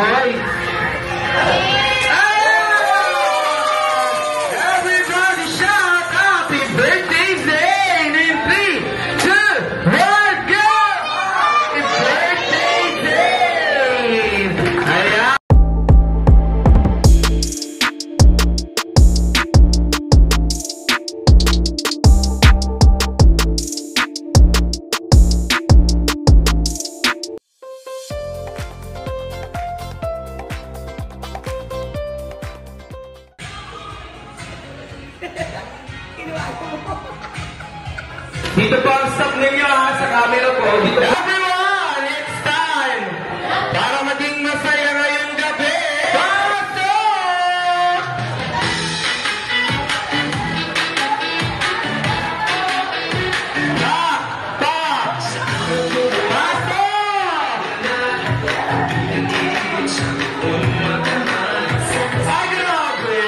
boys. Everybody shout happy birthday, Zane! In 3, 2, 1, go! Happy birthday, Zane! Ayan. Dito po ang stop ninyo ha, sa camera po. Dito. Everyone, it's time para maging masaya ngayong gabi. Pasok! Ay, grabe!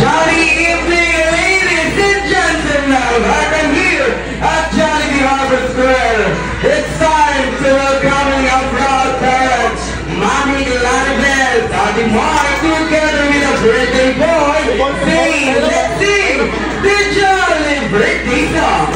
Johnny evening, ladies and gentlemen. Back I'm here at Johnny B. Harbor Square. It's time to welcome our proud parents, Mommy Lanibel, Daddy Mark, together with a birthday boy. Sing, let's sing the Johnny birthday song.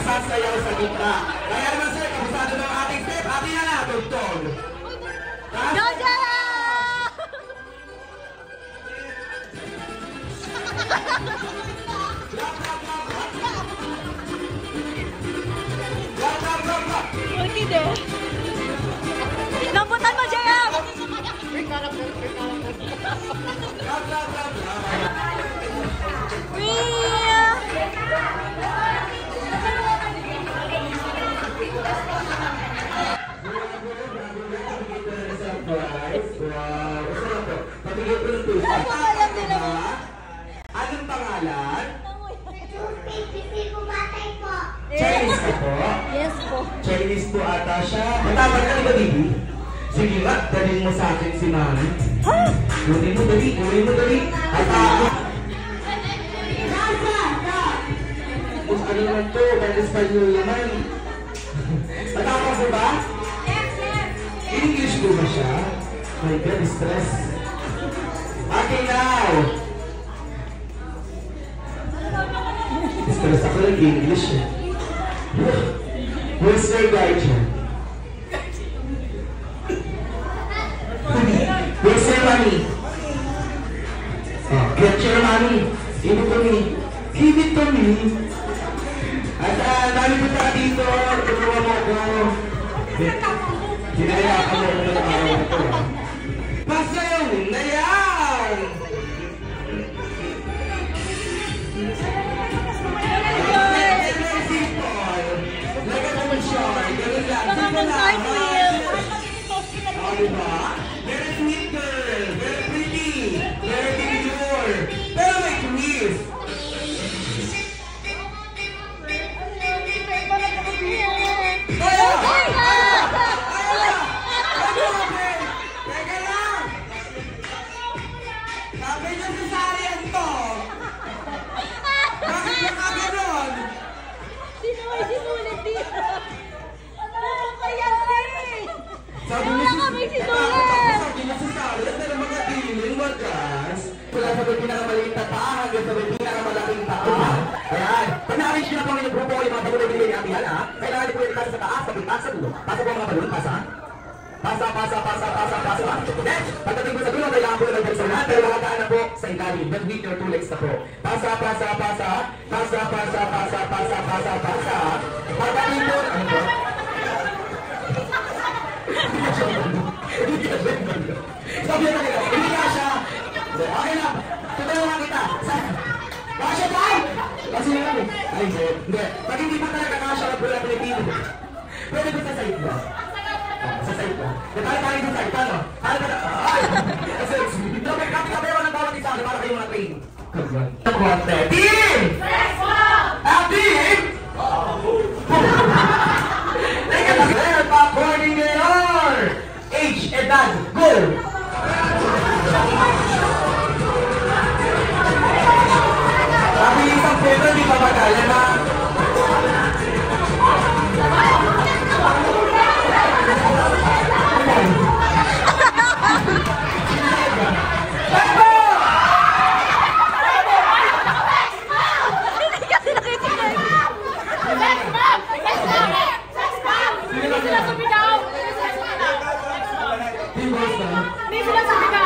Sasayaw sa gitna. Kaya naman sir, kabisado ng ating step. Ating na na, tugtog. Jojo! Okay din. Lambutan mo, JM! Anong pangalan? Chinese ka po? Yes po. Chinese po ata siya. Matapad ka ba, baby? Sige nga, dalhin mo sa akin si mami. Kunin mo dali, kunin mo dali. At ano naman to? Pan-Espanyol naman. Matapos mo ba? English ko ba siya? My God, stress. Okay, now. Stress ako ng English eh. Where's your guardian? Where's your mommy? Oh, get your mommy. Give it to me. Give it to me. At dami ko tayo dito. Tulungan mo ako. Hinayakan mo ako ng araw ito. Pasayawin na yan! Very sweet girl, very pretty, very demure, pero may twist. Teka lang! Sabi niya si Sarian to! Bakit niya ka ganon? Sinulit dito. Ano kaya eh? Sabi niya si Sarian, pero mga tiling, wagas. Wala sa may pinakamaliit na taa hanggang sa may pinakamalaking taa. Ayan. Pag-na-arrange nyo na po ang inyong grupo o yung mga bagulo binili ni Atihan, ha? Kailangan nyo po yung ikasa sa taas, sa bintang, sa dulo. Pasa po ang mga balon, pasa. Pasa. Next, pagdating po sa dulo, kailangan po na ng personal, pero makakaan na po sa ilalim. But with your two legs na po. Pasa. Pagdating po, ano po? Sabi na nila, hindi ka siya. Okay lang, tutulungan kita. Kasya tayo! Kasi nga kami. Ay, hindi. Pag hindi pa talaga kasya na pula Pilipino. Pwede ko sa side ba? Sa side ba? Kaya tayo sa side, paano? Ay! Kami ng bawat isa para kayo mga train. Team! Team! Teka lang, coordinator! Age, edad, go! Sabi isang photo, di pa magalan na.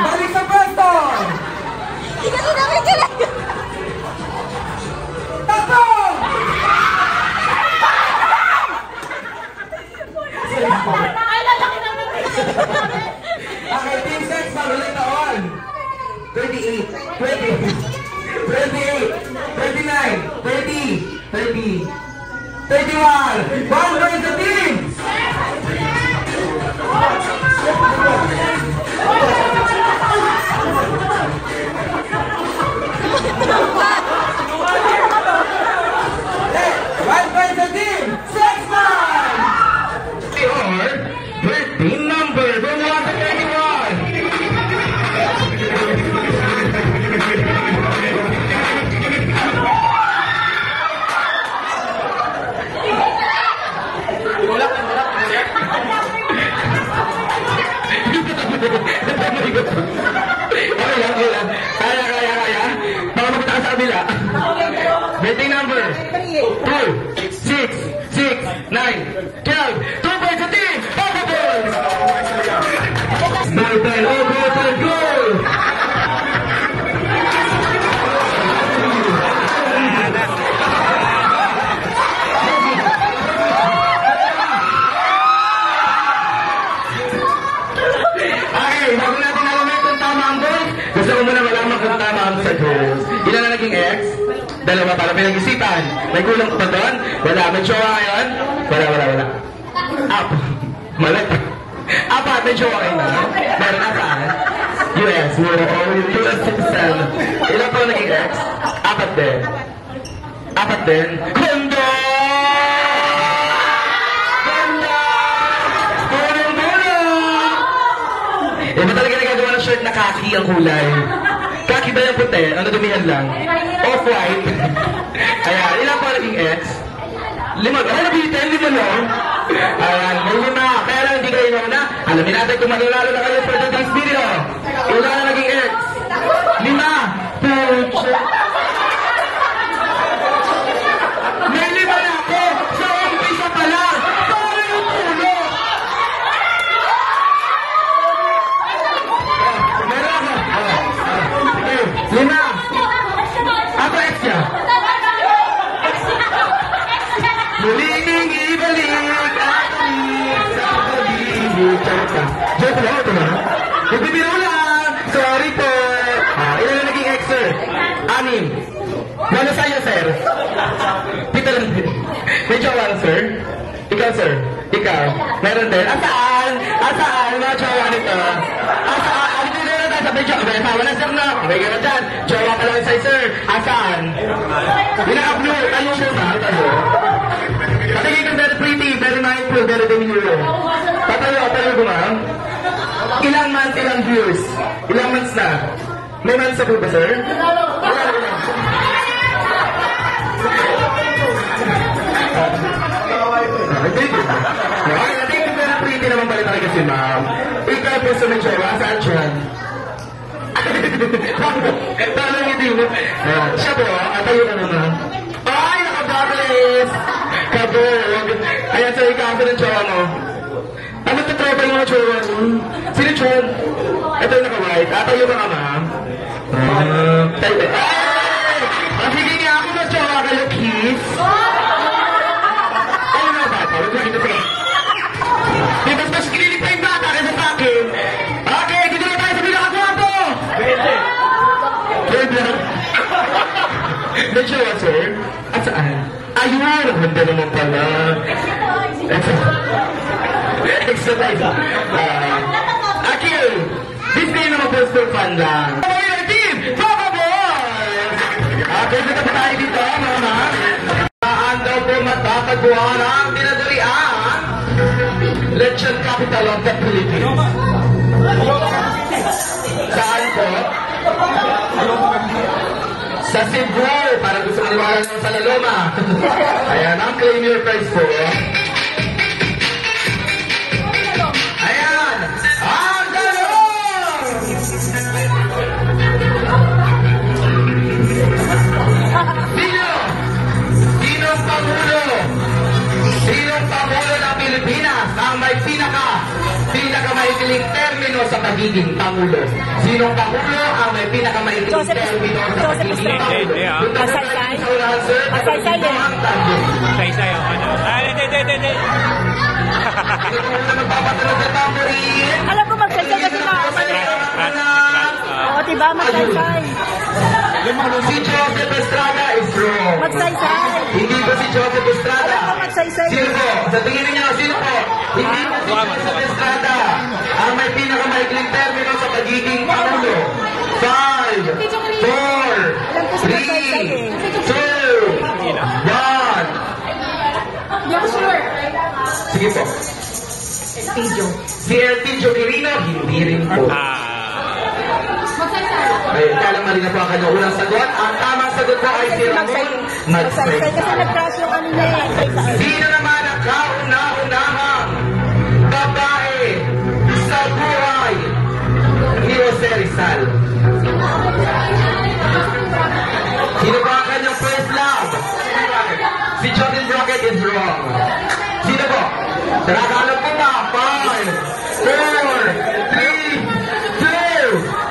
Balik sa pwesto! Hindi kasi nakikinig! Takbo! Okay, team sex, magulit na on. 38, 20, 28, 29, 30, 30, 31. One point the team! One point the team! 6 man! Your team number, from 1 to 31. 2, 6, 6, 9, 12. 2 points sa team! Papa Boys! Maribel, oh, goal! Okay, bago natin alamin kung tama ang goal, gusto ko muna malaman kung tama ang sa goals. Ilan na naging X? Dalawa para pinag-isipan. May kulang pa doon? Wala. May jowa ngayon? Wala. Malat. Apat, may jowa ngayon na. Meron na saan? US. US citizen. Ilan pa naging X? Apat din. Kondo! Eh, ba talaga nagagawa ng shirt na khaki ang kulay? Khaki ba yung puti? Ano dumihan lang? Off-white. Ayan, ilan pa naging X? 5. Ano nabitin? 5 lang? Ayan, may 5. Kaya lang hindi kayo na. Alamin natin kung manunalo na kayo for today's video. Ilan na naging X? 5. Pucha. May 5 na ako! Sa umpisa pa lang! Para yung tulo! Meron ako. Sige, 5. Ako X niya. Muling ibalik ating sa pag-ibig. Joke lang ito na. Nagbibiro lang. Sorry po. Ilan na naging X, sir? 6. Ano sa'yo, sir? Dito lang din. May jowa na, sir? Ikaw, sir? Ikaw? Meron din? Asaan? Mga jowa nito? Asaan? Sabay jowa. May asawa na, sir, na. Okay ka na dyan. Jowa ka lang sa'yo, sir. Asaan? Pinaka-blue. Tayo mo ba? Tayo. Patingin ka very pretty, very mindful, very demure. Patayo ko, ma'am. Ilang months, ilang views? Ilang months na? May months na po ba, sir? Ilang? I think very pretty naman pala talaga si ma'am. Ikaw po sa mga jowa, saan dyan? Parang hindi mo. Siya po, atayo ka naman. Ay, nakababalis! Kabog! Ayan, sir, ikaw ng jowa mo. Ano ito tropa yung mga jowa mo? Sino Chon? Ito yung naka-white. Atayo ka ka, ma'am. Tayo. Ay! Sige niya ako na jowa kayo, kiss. Ano na ba? Huwag na kita sa di mas mas kinilig pa yung bata kaysa sa akin. Okay, dito na tayo sa pinakagwapo! Third lang. May jowa, sir? At saan? Ayun! Ganda naman pala. Exercise. Akil! This day naman po for fun lang. Pabay ng team! Papa Boys! Okay, dito pa tayo dito, mama. Saan daw po matatagpuan ang tinadurian? Lechon capital of the Philippines. Saan po? Sa Cebu, parang gusto maniwala naman sa Laloma. Ayan, ang claim your prize po. Ayan, ang galong! Sinong Pangulo? Sinong Pangulo ng Pilipinas ang may pinakamaikling termino sa pagiging Pangulo? Sinong Pangulo ang may pinakamaikling termino sa pagiging Pangulo? Masaysay? Masaysay eh. Masaysay ang ano. Hindi. Sino mo na magpapatulog sa tamborin? Alam ko magsaysay kasi oo, diba? Magsaysay. Si Joseph Estrada is wrong. Magsaysay. Hindi ba si Joseph Estrada? Alam ko magsaysay. Sino po? Sa tingin niyo, sino po? Hindi ba si Joseph Estrada ang may pinakamaikling termino sa pagiging Pangulo? 5, 4, 3, 2, 1. Hindi ako sure. Sige po. Si Elpidio Quirino, hindi rin po. Ayun, kaya lang mali na po ang kanyang unang sagot. Ang tamang sagot po ay si Ramon Magsaysay Magsaysay. kasi nag-crash yung ano niya eh. Sino naman ang kauna-unahang babae sa buhay ni Jose Rizal? Sino ba ang kanyang first love? wrong. Sino po? Nakakalam ko ba? 5, 4, 3, 2.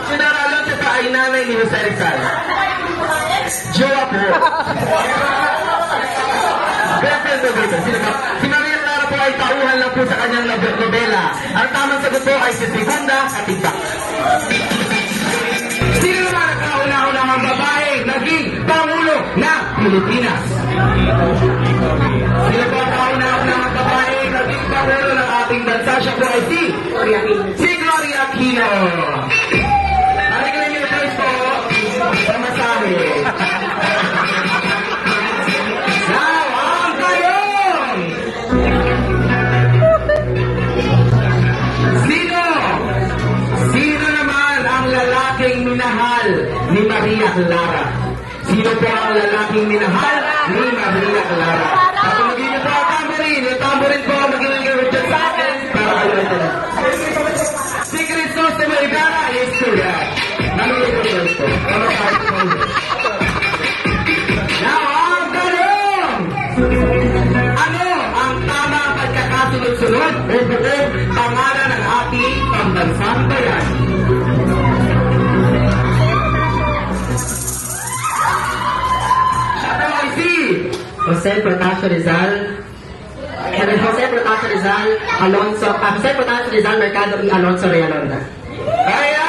Sinaralan siya pa ay nanay ni Jose Rizal. Jowa po. Girlfriend o girlfriend? Sino po? Si Maria Clara po ay tauhan lang po sa kanyang nobela. Ang tamang sagot po ay si Segunda Katiba. Sino naman ang kauna-unahang babae naging Pangulo ng Pilipinas? Sino po ang kauna-unahang babae naging Pangulo ng ating bansa? Siya po ay si Gloria Aquino. Nakikinig yung choice po. Pamasahe. Now, ang tanong! Sino naman ang lalaking minahal ni Maria Clara? Sino po ang lalaking minahal ni Maria Clara? At magiging ito ang tamborin. Yung tamborin po magiging Richard sa akin para kayo ito. Si Crisostomo Vergara is correct. Nanulit ko ito. Now, ang tanong! Ano ang tamang pagkakasunod-sunod o buong pangalan ng ating pambansang bayan? Siya po ay si Jose Protasio Rizal, Jose Protasio Rizal, Jose Protasio Rizal Mercado y Alonso Realonda. Ayan!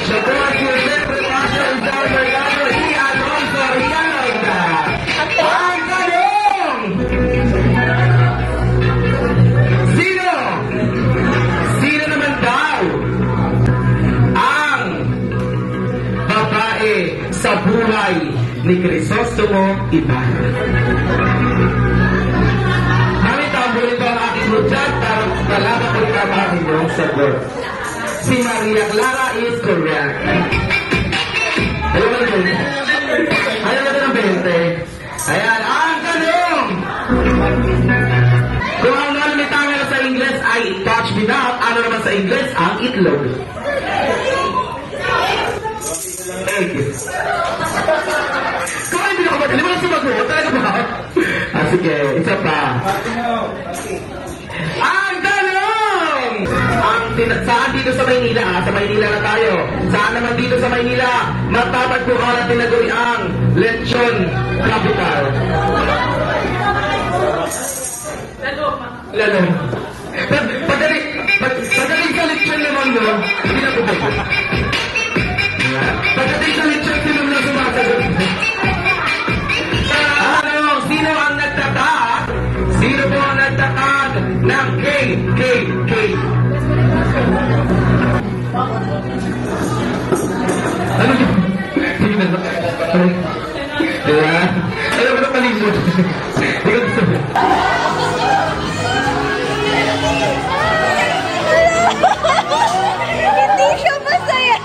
Siya po ay si Jose Protasio Rizal Mercado y Alonso Realonda. Ang tanong! Sino naman daw ang babae sa buhay ni Crisostomo Ibarra? Kami tamburin po ang aking lutsat para malaman ko rin ang inyong sagot. Si Maria Clara is correct. Ayaw mo na yun. Ayaw mo na ng 20. Ayan, ang tanong! Kung ang nalimitang sa Ingles ay touch without, ano naman sa Ingles ang itlog? Thank you. Kung hindi na ako madali, wala sumagot. Talaga ba? Sige, isa pa. Ang tanong! Saan dito sa Maynila? Sa Maynila na tayo. Saan naman dito sa Maynila magtatagpuan at tinaguri ang Lechon Capital? Lalo. Pagdating sa lechon naman mo, hindi na pupunta. Pagdating sa lechon, sino na sumasagot? Sino ang nagtatag? Sino po ang nagtatag ng KKK? Ano yun? Sige na ba? Diba? Alam mo na palingkod. Hindi ko gusto. Hindi siya masaya.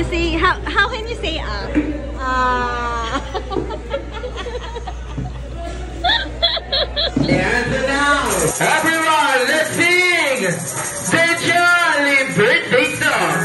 You say, how can you say And now, everyone, let's sing the Jolly Birthday song.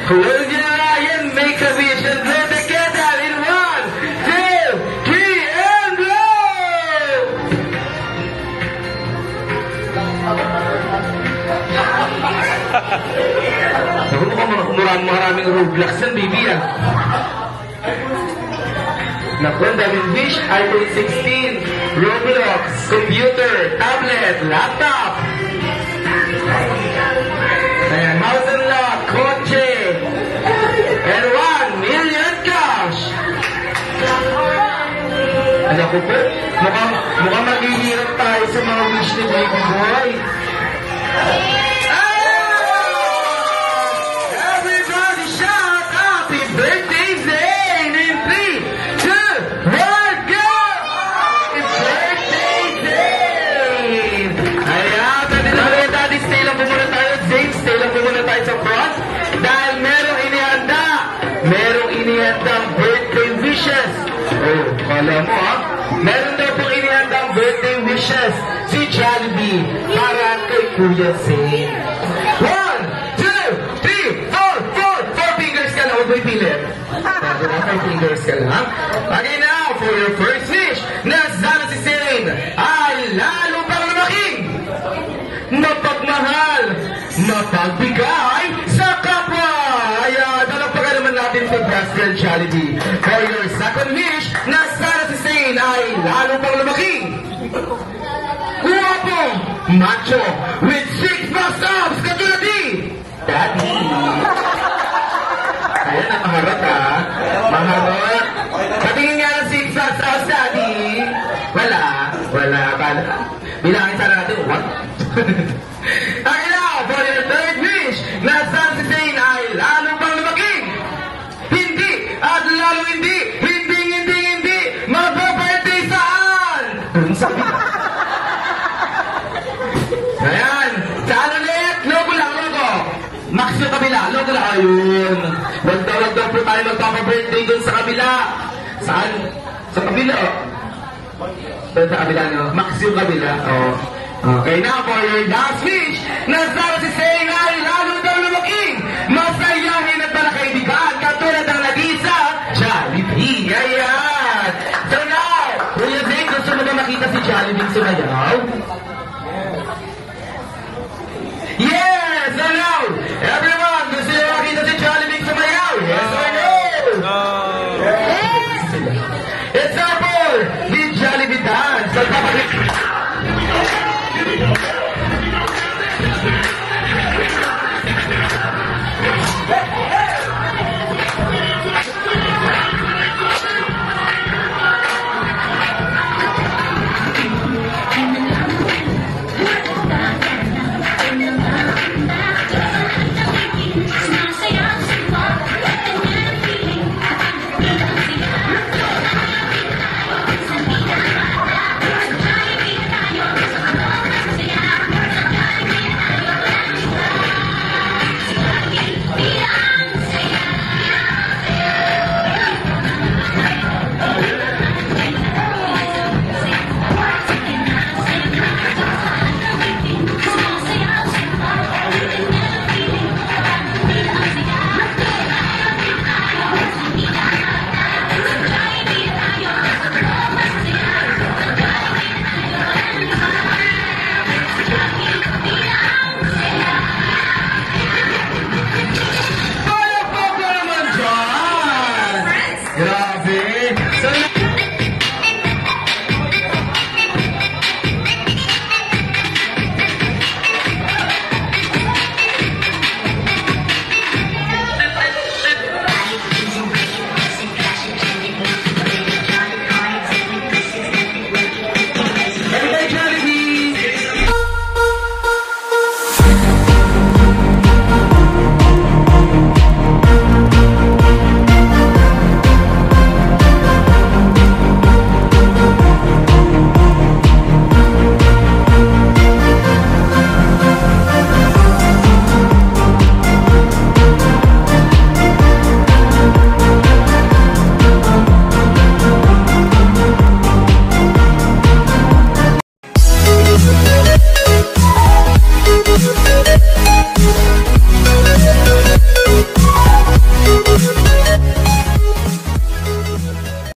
Close your eye and make a wish and blow together in 1, 2, 3, and blow! Maraming Roblox yan, baby, ah. Naku, ang daming wish, iPhone 16, Roblox, computer, tablet, laptop. Ayan, house and lot, kotse, and 1 million cash. Alam ko po, mukhang maghihirap tayo sa mga wish ni Baby Boy. Everybody shout, happy birthday, Zane, in 3, 2, 1, go! Happy birthday, Zane! Ayan, daddy, stay lang po muna tayo, Zane, stay lang po muna tayo sa front, dahil merong inihandang birthday wishes. Oh, kala mo, ha? Meron daw pong inihandang birthday wishes si Jollibee para kay Kuya Zane. 1, 2, 3, 4 fingers ka lang. Huwag mo ipilit. 4 fingers ka lang. Okay, now, for your first wish, na sana si Zane ay lalo pang lumaking, mapagmahal, mapagbigay sa kapwa. Ayan, dalapagan naman natin si President Jollibee. For your second wish, na sana si Zane ay lalo pang lumaking, guwapo, macho, with 6 abs, katulad ni Daddy. Ayan, maharot, ha? Maharot. Patingin nga ng 6 abs, Daddy. Wala. Bilangin sana natin, what? Okay now, for your third wish, na sana si Zane ay lalo pang lumaking, hindi, at lalo hindi, magpa-birthday saan? Ayan, saan ulit? Logo lang, logo. Max yung kabila, logo lang. Ayun. Wag daw po tayo magpapa-birthday dun sa kabila. Saan? Sa kabila, oh. Dun sa kabila, no? Max yung kabila, oh. Okay, now for your last wish, na sana si Zane ay lalo daw lumaking, masayahin at malakaibigan, katulad ng lagi sa Jollibee. Ayan. So now, Kuya Zane, gusto mo na makita si Jollibee sumayaw?